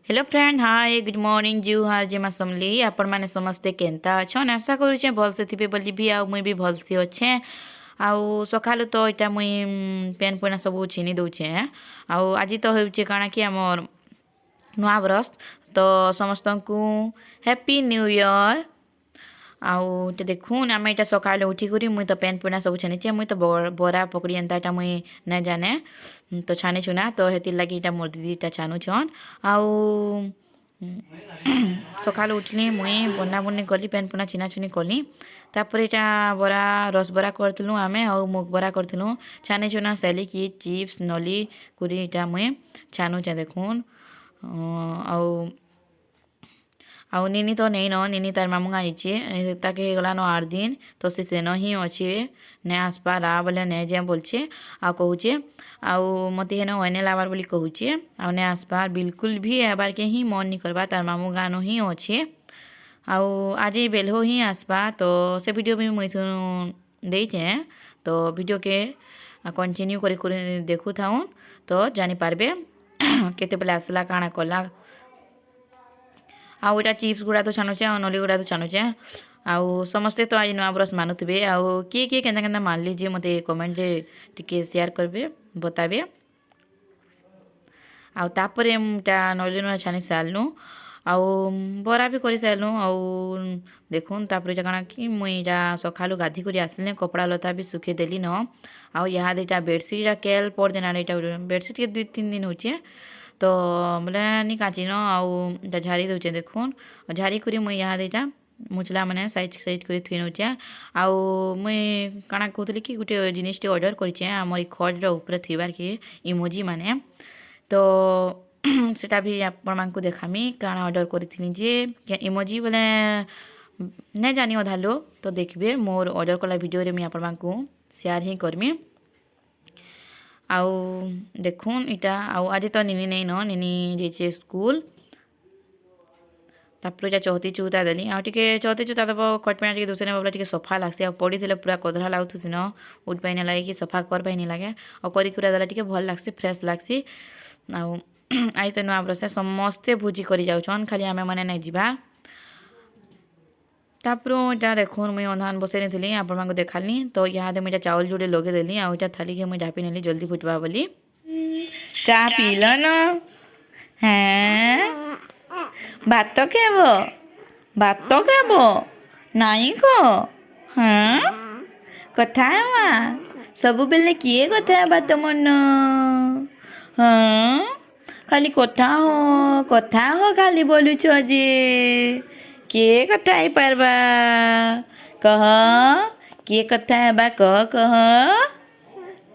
Hello friend hi good morning जुहार जिमा समली आपण माने समस्ते केनता अछन आशा करूचे भल से थिबे बोली भी आ मुई भी भल से अच्छे आउ सकालु तो इटा मुई पेन पना सब छीनी दउचे आउ आज तो होउचे काना कि हमर नुआ बरस तो समस्त को हैप्पी न्यू ईयर आउ तो देखून आम यहाँ सकाल उठिक मुई तो पेन पुना सब छानीचे मुई तो बरा पकड़ी एंता मुई न जाने तो छानी छुना तो हेतिर लगी इटा मोर दीदीटा छानुछन आउ सकाल उठली मुई बना बुनी कली पेन पुना छिना छुनी कली तापर यहाँ बरा रस बरा करथिलु आमे आउ मुग बरा करथिलु छानी छुना सेली की चिप्स नली कुरी इटा मुई छानुचे देखून आउ आउ निनी तो नहीं न निनी तार मामू आईचे ताके गलानो 8 दिन तो से सेन ही अच्छे ने आसपा रा बोले ने जे बोलछे आ कहूचे आउ मते हेन ओने लाबार बोली कहूचे आउ ने आसपा बिल्कुल भी आबार के ही मन नहीं करबा तार मामू गानो ही अच्छे आउ आज बेलहो ही आसपा तो से वीडियो भी मुई देइचे तो वीडियो के कंटिन्यू करी देखु थाउन तो जानी पारबे केते बेले आसला काना कला आउ इटा चिप्स गुड़ा तो छानुचे आ नली गुड़ा तो छानुचे आउ समस्ते तो आज नुआ बरस मानुथे आउ किए किए केन्ता केन्ता मान लीजिए मते कमेंट टिके शेयर करबे बताबे आउ तापरे टा नली नुआ छानी सारलु आउ बरा भी करी सारलु आउ देखुन तापरे इटा काना कि मुई इटा सखालु गाधी करी आसले कपड़ा लता भी सुखे देली न आउ यहाँ इटा बेडसीट इटा केल पर दिन इटा बेडसीट के 2-3 दिन होचे तो बोले नी काची न आउ झाड़ी दौचे देखुन झाड़ी करी मुई यहाँ दुटा मुचला मैंने साइज साइज कर थुई नौचे आउ मुई काना कहूली कि गोटे जिनिसटे ऑर्डर करें आमर खड्र उपरे थुबार के इमोजी माने तो सेटा भी आपण को देखामी काना ऑर्डर करी जे इमोजी बोले नहीं जानी अधा लोग तो देखबे मोर ऑर्डर कला वीडियो रे मुई आपण को शेयर ही करमी आउ देखुन इटा आउ आज तो निनी नहीं न निनी जेचे स्कूल तापर इटा चौथी चूता देली आउ टिके चौथी चूता दब खटपेना टिके दूसरे बाबला टिके सफा लागसी आ पड़ी थिले पूरा कदरा लागुथुसी न उठ पाई नहीं लगे कि सफा कर पाई नहीं लगे और करी कुरा देला टिके भल लागसी फ्रेश लागसी आउ आई तो नुआ बरस समस्ते भोजी करी जाउछन खाली आमे माने नहीं जिबा तापर इटा देखुन मुई अंधान बसई नहीं थी आपण को देखाली तो यहाँ मुझे चावल जोड़े लगे देली आ थाली के मुझे ढापी नेली जल्दी फुटवा बोली चा पील न हाँ भात खेब भात खेब नाई को हाँ कथा हेवा सब बेले किए कथा हेबा तो मन हाँ खाली कथा हो खाली बोलुछ जे किए कथा ही पारबा कह किए कथा हेबा कह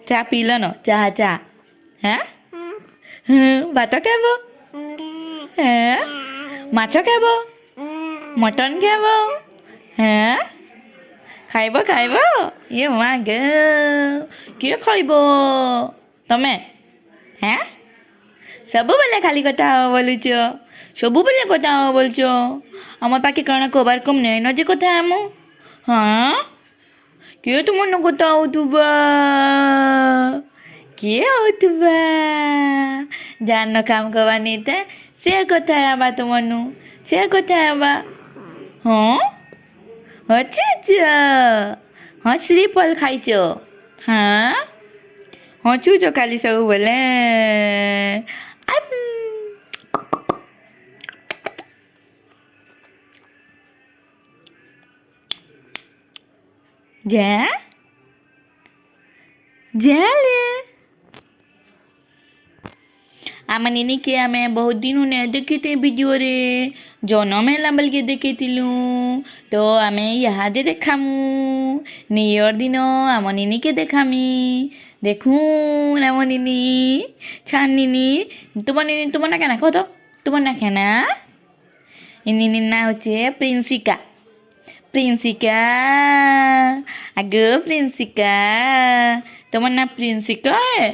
चा पील न चाह चा हाँ भात खेब हाँ माछ खेब मटन खेब हाँ खाइब खाइब ये माँ गे किए खाइब तमे हाँ सब बेले खाली कथा बोलुच सब बेले कथा बोलछ आम पाखे कण कबार कम नहीं न जे कथा आम हाँ किए तुम मन कथा होतुबा किए होतुबा जान काम कबा नहीं था से कथा आबा तुमनु से कथा आबा हाँ अच्छा अच्छा हाँ श्रीफल खाइच हाँ हाँ छूच खाली सब बोले जा जाले आम निनी के आम बहुत दिन ने देखी थे वीडियो रे जन्म है बोल के देखे तो आम यहाँ दे देखामु न्यू ईयर दिन आम निनी के देखामी देखून आम निनी छान निनी तुम ना क्या कह तो तुम ना खाना निनी ना हे प्रिंसिका प्रिंसिका आगो प्रिंसिका तुम ना प्रिंसिका है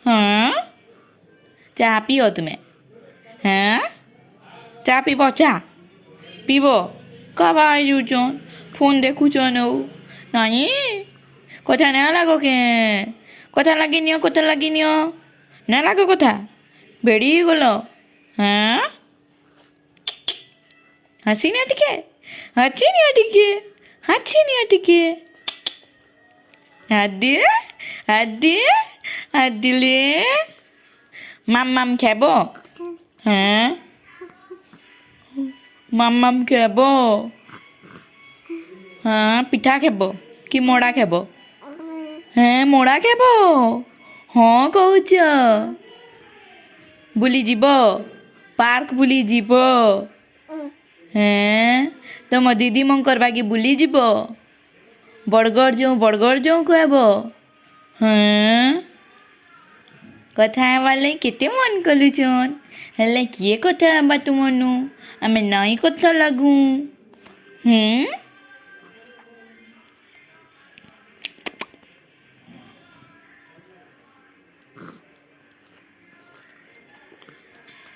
हाँ चा पियो तुम्हें हाँ चा पीब चा पीब कब आयुचन फोन देखुचन नाई कथा ना लागो के कथा लगी नियो ना लागो कथा बेड़ी गल हाँ हसीनिया टिके हसीनिया टिके हसीनिया टिके आदि आदि आदिले माम खेब हाँ माम खेब हाँ पिठा खेब कि मोड़ा खेब हाँ मोड़ा खेब हाँ कौच बुली जीव पार्क बुली जीव हाँ तुम दीदी मंकर बागी बुली जीव बड़गड़ जो कहब हाँ कथा हेबार केते मन कलुचन हेले किए कथा हेबा तुमनु आमे नाई कथा लागू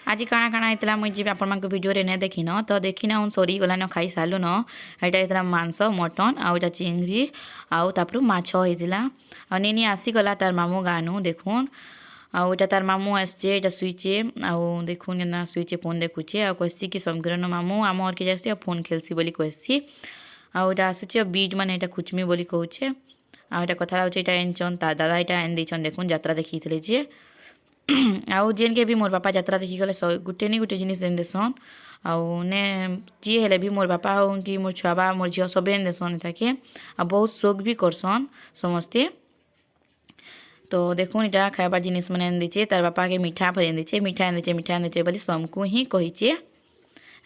आज काଣା काଣା होता मुझे जी आपण भिडियो ने देखी न तो देखी ना सरी गलान खाई सारू न यहाँ होता मांस मटन आउटा चिंगरी आउ तापर माछ होता आनी आसीगला तार मामू गानु देखुन आउटा तार मामू आसचे एटा शुईचे आउ देखुन ना शुईचे फोन देखुचे आ कहसी कि समकिरण मामू आम घर के जासी फोन खेलसी बोली कहसी आउटा आसुचे बीट माने एटा खुचमी बोली कहूचे आउटा कथा होचे एटा एनचन ता दादा एटा एन देछन देखुन यात्रा देखी जे आउ जेन के भी मोर बापा यात्रा देखी गले गुटे नी गुटे जिनिस देन देसन आउ ने जी हेले भी मोर बापा हो कि मोर छुआ मोर झील सब एन देसन ताके आ बहुत शौक भी करसन समस्ते तो देखुन इटा खाइबार जिनिस मैंने एन दीचे तार बापा के मीठा भर एन दीचे मीठा एन दीचे बोली समकु ही कहीचे।